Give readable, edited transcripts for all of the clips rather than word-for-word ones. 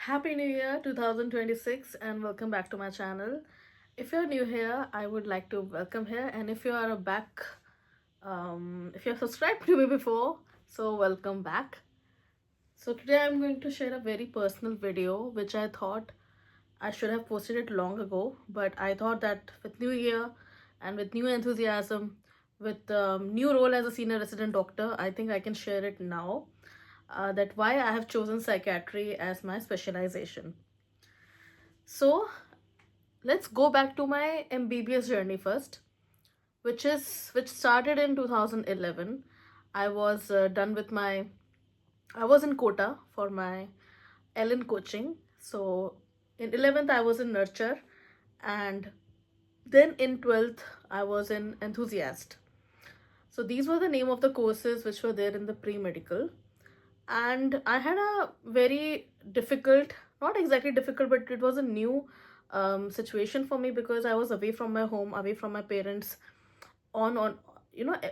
Happy New Year 2026 and welcome back to my channel. If you're new here, I would like to welcome here, and if you are if you have subscribed to me before, so welcome back. So today I'm going to share a very personal video which I thought I should have posted it long ago, but I thought that with New Year and with new enthusiasm, with new role as a senior resident doctor, I think I can share it now. That why I have chosen psychiatry as my specialization. So let's go back to my MBBS journey first, which started in 2011. I was done with my I was in Kota for my LN coaching. So in 11th I was in nurture, and then in 12th I was in enthusiast. So these were the name of the courses which were there in the pre-medical, and I had a very difficult, not exactly difficult, but it was a new situation for me because I was away from my home, away from my parents, on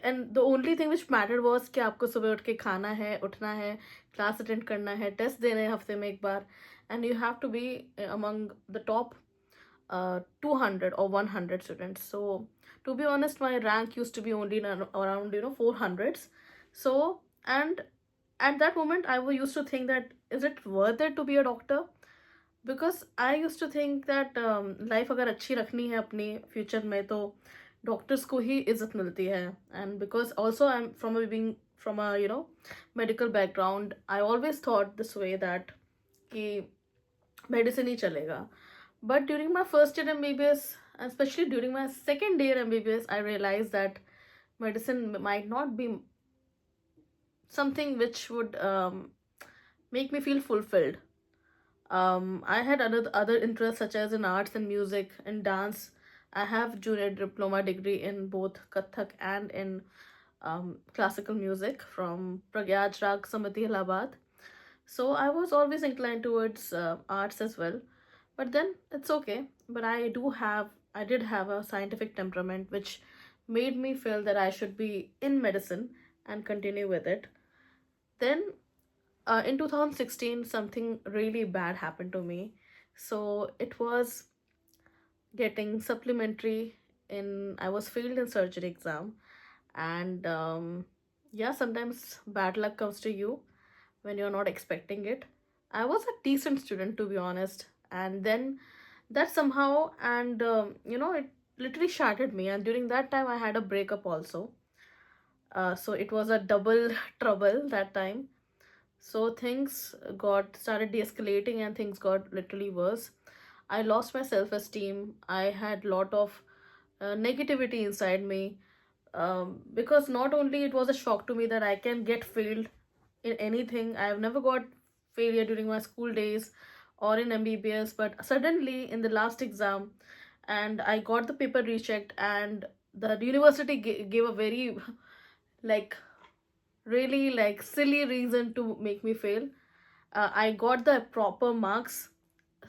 and the only thing which mattered was कि आपको सुबह उठ के खाना है, उठना है, class attend करना है, टेस्ट देने हैं हफ्ते में एक बार, and you have to be among the top 200 or 100 students. So to be honest, my rank used to be only around 400s. So, and at that moment I used to think that is it worth it to be a doctor, because I used to think that life अगर अच्छी रखनी है अपनी future में तो doctors को ही इज्जत मिलती है. And because also I am from a medical background, I always thought this way that कि मेडिसिन ही चलेगा. But during my first year MBBS, and especially during my second year MBBS, I realized that medicine might not be something which would make me feel fulfilled. I had other interests such as in arts and music and dance. I have junior diploma degree in both Kathak and in classical music from Pragyaj Rag Samati Allahabad. So I was always inclined towards arts as well. But then it's okay. But I did have a scientific temperament which made me feel that I should be in medicine and continue with it. Then in 2016 something really bad happened to me. So it was getting supplementary in, I was failed in surgery exam, and yeah, sometimes bad luck comes to you when you're not expecting it. I was a decent student, to be honest, and then that somehow, and it literally shattered me, and during that time I had a breakup also. So it was a double trouble that time. So things got started de-escalating and things got literally worse. I lost my self-esteem. I had lot of negativity inside me, because not only it was a shock to me that I can get failed in anything. I have never got failure during my school days or in MBBS, but suddenly in the last exam, and I got the paper rechecked, and the university gave a very like really like silly reason to make me fail. I got the proper marks,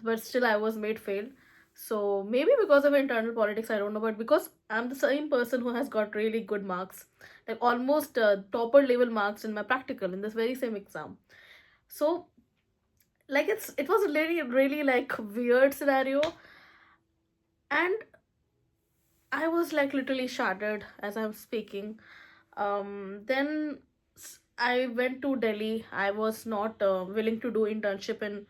but still I was made fail. So maybe because of internal politics, I don't know, but because I'm the same person who has got really good marks, like almost topper level marks in my practical in this very same exam. So like it was a really like weird scenario, and I was like literally shattered as I'm speaking. Then I went to Delhi. I was not willing to do internship in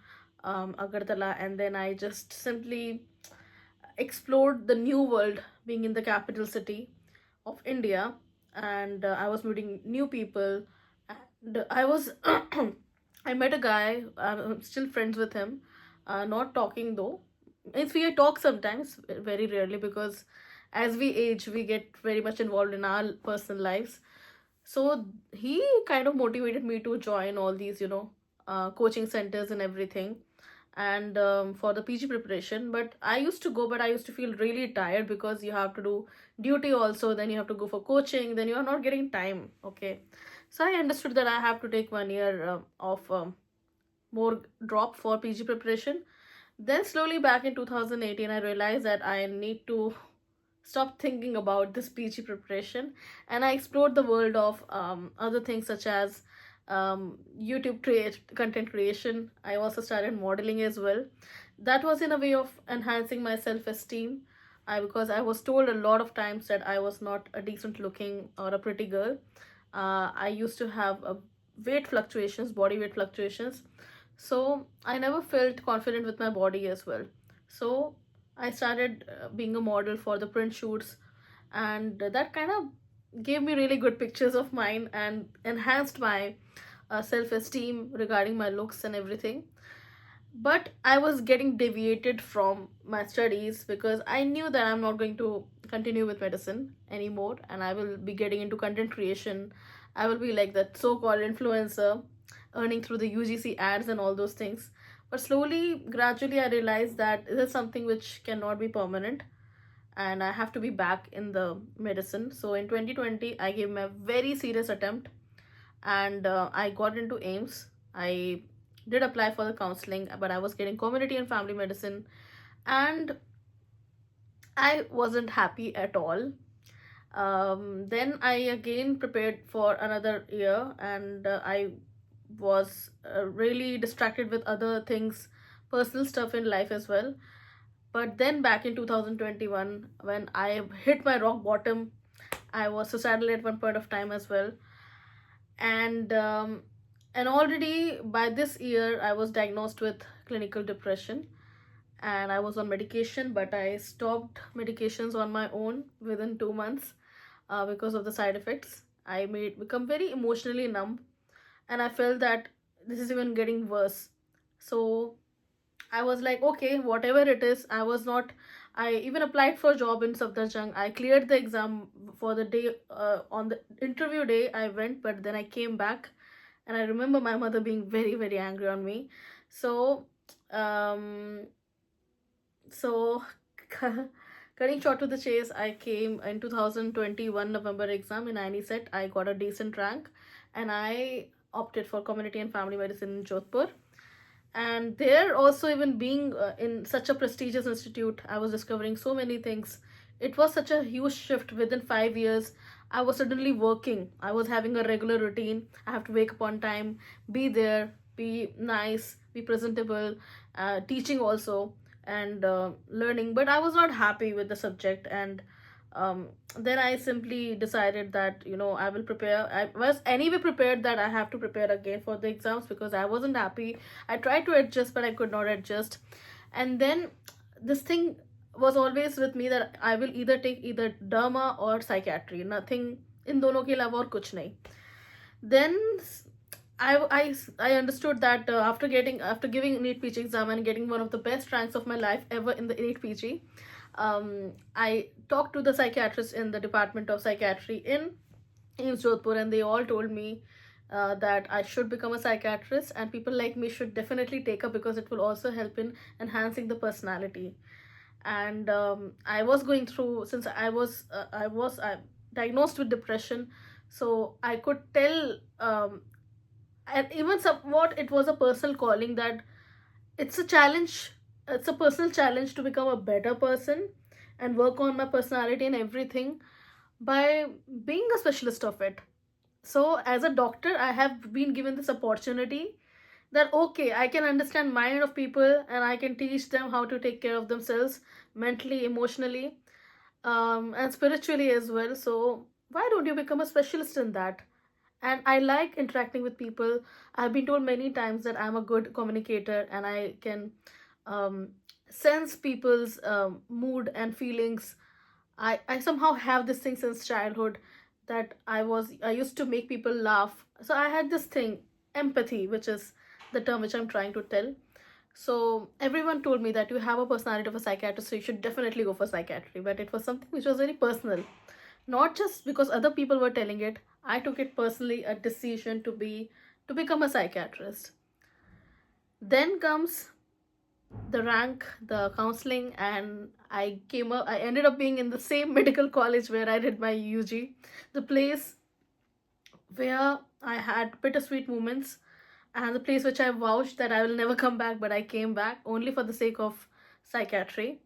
Agartala, and then I just simply explored the new world, being in the capital city of India, and I was meeting new people, and I was I met a guy. I'm still friends with him. Not talking though. If we talk sometimes, very rarely, because as we age, we get very much involved in our personal lives. So he kind of motivated me to join all these, coaching centers and everything, and for the PG preparation. But I used to go, but I used to feel really tired because you have to do duty also, then you have to go for coaching, then you are not getting time. Okay, so I understood that I have to take 1 year of more drop for PG preparation. Then slowly back in 2018, I realized that I need to stop thinking about this PG preparation, and I explored the world of other things such as YouTube content creation. I also started modeling as well. That was in a way of enhancing my self-esteem. Because I was told a lot of times that I was not a decent looking or a pretty girl. I used to have weight fluctuations, body weight fluctuations. So I never felt confident with my body as well. So I started being a model for the print shoots, and that kind of gave me really good pictures of mine and enhanced my self-esteem regarding my looks and everything. But I was getting deviated from my studies because I knew that I'm not going to continue with medicine anymore, and I will be getting into content creation. I will be like that so-called influencer, earning through the UGC ads and all those things. But slowly, gradually, I realized that this is something which cannot be permanent, and I have to be back in the medicine. So in 2020, I gave my very serious attempt, and I got into AIMS. I did apply for the counseling, but I was getting community and family medicine, and I wasn't happy at all. Then I again prepared for another year, and I was really distracted with other things, personal stuff in life as well. But then back in 2021, when I hit my rock bottom, I was suicidal at one point of time as well. And already by this year, I was diagnosed with clinical depression, and I was on medication, but I stopped medications on my own within 2 months because of the side effects. I made become very emotionally numb, and I felt that this is even getting worse. So I was like, okay, whatever it is, I was not. I even applied for a job in Safdarjung. I cleared the exam for the day. On the interview day, I went, but then I came back, and I remember my mother being very, very angry on me. So, um, so cutting short to the chase, I came in 2021 November exam in INESET. I got a decent rank, and I opted for community and family medicine in Jodhpur. And there also, even being in such a prestigious institute, I was discovering so many things. It was such a huge shift. Within 5 years, I was suddenly working. I was having a regular routine. I have to wake up on time, be there, be nice, be presentable, teaching also, and learning. But I was not happy with the subject, and then I simply decided that, I will prepare. I was anyway prepared that I have to prepare again for the exams because I wasn't happy. I tried to adjust, but I could not adjust. And then this thing was always with me that I will either take either derma or psychiatry. Nothing in dono ke alawa aur kuch nahi. Then I understood that after giving NEET PG exam and getting one of the best ranks of my life ever in the NEET PG, I talked to the psychiatrist in the Department of Psychiatry in AIIMS Jodhpur, and they all told me that I should become a psychiatrist, and people like me should definitely take up because it will also help in enhancing the personality. And I was going through, since I was diagnosed with depression, so I could tell, and even somewhat it was a personal calling, that it's a challenge, it's a personal challenge to become a better person and work on my personality and everything by being a specialist of it. So as a doctor, I have been given this opportunity that okay, I can understand mind of people and I can teach them how to take care of themselves mentally, emotionally, and spiritually as well. So why don't you become a specialist in that? And I like interacting with people. I've been told many times that I'm a good communicator, and I can um, sense people's mood and feelings. I somehow have this thing since childhood, that I used to make people laugh. So I had this thing, empathy, which is the term which I'm trying to tell. So everyone told me that you have a personality of a psychiatrist, so you should definitely go for psychiatry. But it was something which was very personal, not just because other people were telling it. I took it personally, a decision to become a psychiatrist. Then comes the rank, the counseling, and I ended up being in the same medical college where I did my UG, the place where I had bittersweet moments, and the place which I vouched that I will never come back, but I came back only for the sake of psychiatry.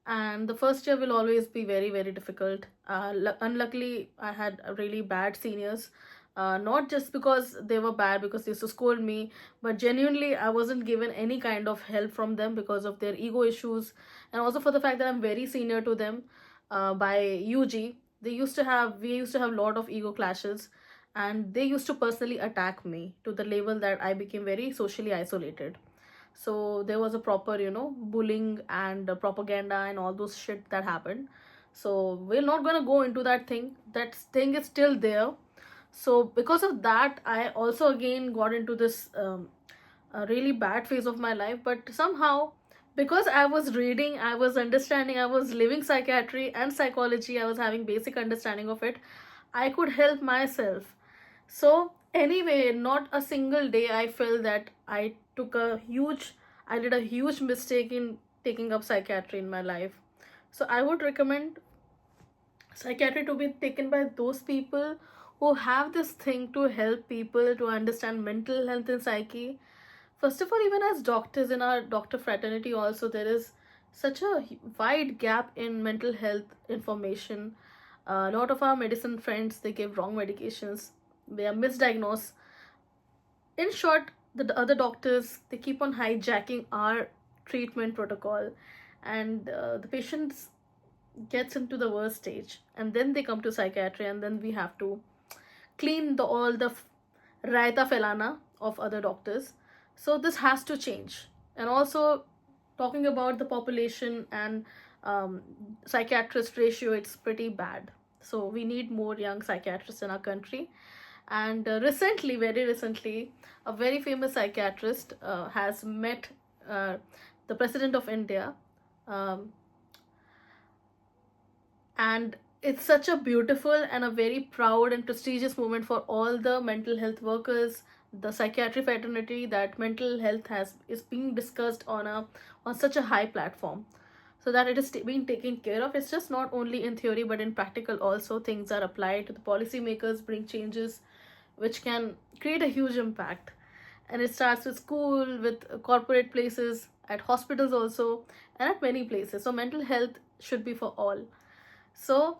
And the first year will always be very, very difficult. Unluckily, I had really bad seniors. not just because they were bad, because they used to scold me, but genuinely I wasn't given any kind of help from them because of their ego issues, and also for the fact that I'm very senior to them by UG. We used to have a lot of ego clashes, and they used to personally attack me to the level that I became very socially isolated. So there was a proper, bullying and propaganda and all those shit that happened. So we're not gonna go into that thing. That thing is still there. So because of that, I also again got into this a really bad phase of my life. But somehow, because I was reading, I was understanding, I was living psychiatry and psychology, I was having basic understanding of it, I could help myself. So anyway, not a single day I felt that I did a huge mistake in taking up psychiatry in my life. So I would recommend psychiatry to be taken by those people who have this thing to help people to understand mental health and psyche. First of all, even as doctors in our doctor fraternity, also there is such a wide gap in mental health information. A lot of our medicine friends, they give wrong medications, they are misdiagnosed. In short, the other doctors, they keep on hijacking our treatment protocol, and the patients gets into the worst stage, and then they come to psychiatry, and then we have to clean all the raita felana of other doctors. So this has to change. And also, talking about the population and psychiatrist ratio, it's pretty bad. So we need more young psychiatrists in our country. And recently, very recently, a very famous psychiatrist has met the president of India, um, and it's such a beautiful and a very proud and prestigious moment for all the mental health workers, the psychiatry fraternity, that mental health has is being discussed on such a high platform, so that it is being taken care of. It's just not only in theory but in practical also. Things are applied to the policymakers, bring changes which can create a huge impact. And it starts with school, with corporate places, at hospitals also, and at many places. So mental health should be for all. So,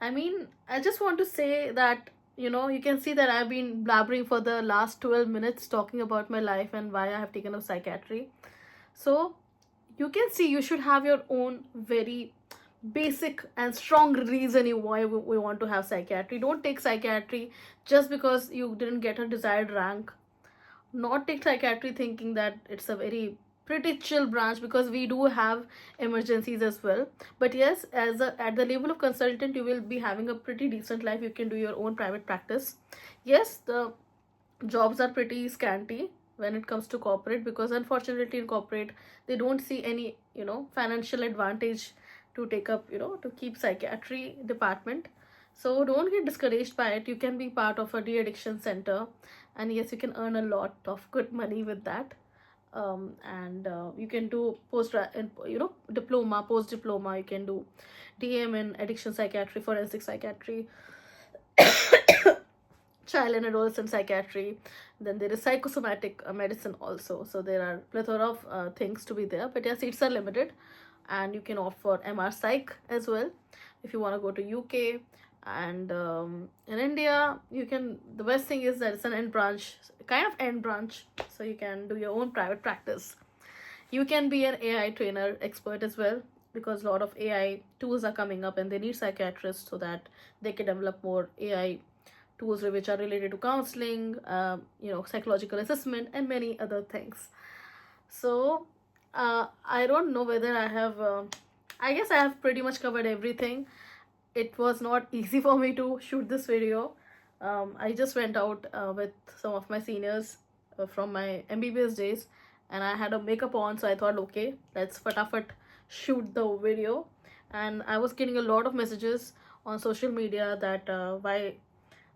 I mean, I just want to say that, you can see that I've been blabbering for the last 12 minutes talking about my life and why I have taken up psychiatry. So, you can see you should have your own very basic and strong reason why we want to have psychiatry. Don't take psychiatry just because you didn't get a desired rank. Not take psychiatry thinking that it's a very pretty chill branch, because we do have emergencies as well. But yes, at the level of consultant, you will be having a pretty decent life. You can do your own private practice. Yes, the jobs are pretty scanty when it comes to corporate, because unfortunately in corporate they don't see any financial advantage to take up, to keep psychiatry department. So don't get discouraged by it. You can be part of a de-addiction center, and yes, you can earn a lot of good money with that. And you can do diploma, post diploma. You can do DM in addiction psychiatry, forensic psychiatry, child and adolescent psychiatry. Then there is psychosomatic medicine also. So there are plethora of things to be there, but yeah, seats are limited. And you can opt for MR Psych as well if you want to go to UK. And in India, you can, the best thing is that it's an end branch, kind of end branch, so you can do your own private practice. You can be an AI trainer expert as well, because a lot of AI tools are coming up and they need psychiatrists so that they can develop more AI tools which are related to counseling, psychological assessment, and many other things. So I don't know whether I guess I have pretty much covered everything. It was not easy for me to shoot this video. I just went out with some of my seniors from my MBBS days, and I had a makeup on, so I thought, okay, let's fatafat shoot the video. And I was getting a lot of messages on social media that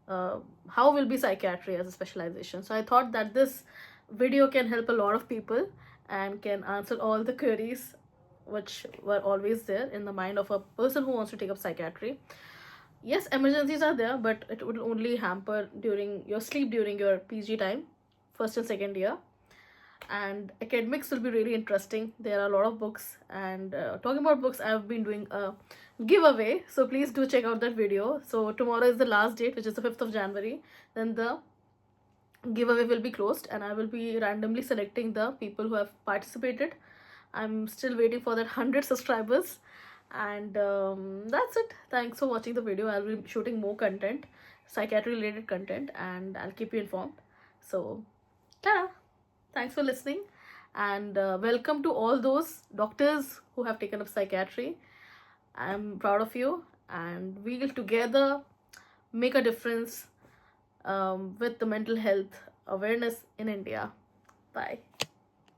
how will be psychiatry as a specialization. So I thought that this video can help a lot of people and can answer all the queries which were always there in the mind of a person who wants to take up psychiatry. Yes, emergencies are there, but it would only hamper during your sleep during your PG time, first and second year. and academics will be really interesting. There are a lot of books, and talking about books, I've been doing a giveaway, so please do check out that video. So tomorrow is the last date, which is the 5th of January. Then the giveaway will be closed, and I will be randomly selecting the people who have participated. I'm still waiting for that 100 subscribers, and that's it. Thanks for watching the video. I'll be shooting more content, psychiatry related content, and I'll keep you informed. So ta-da! Thanks for listening, and welcome to all those doctors who have taken up psychiatry. I'm proud of you, and we will together make a difference with the mental health awareness in India. Bye.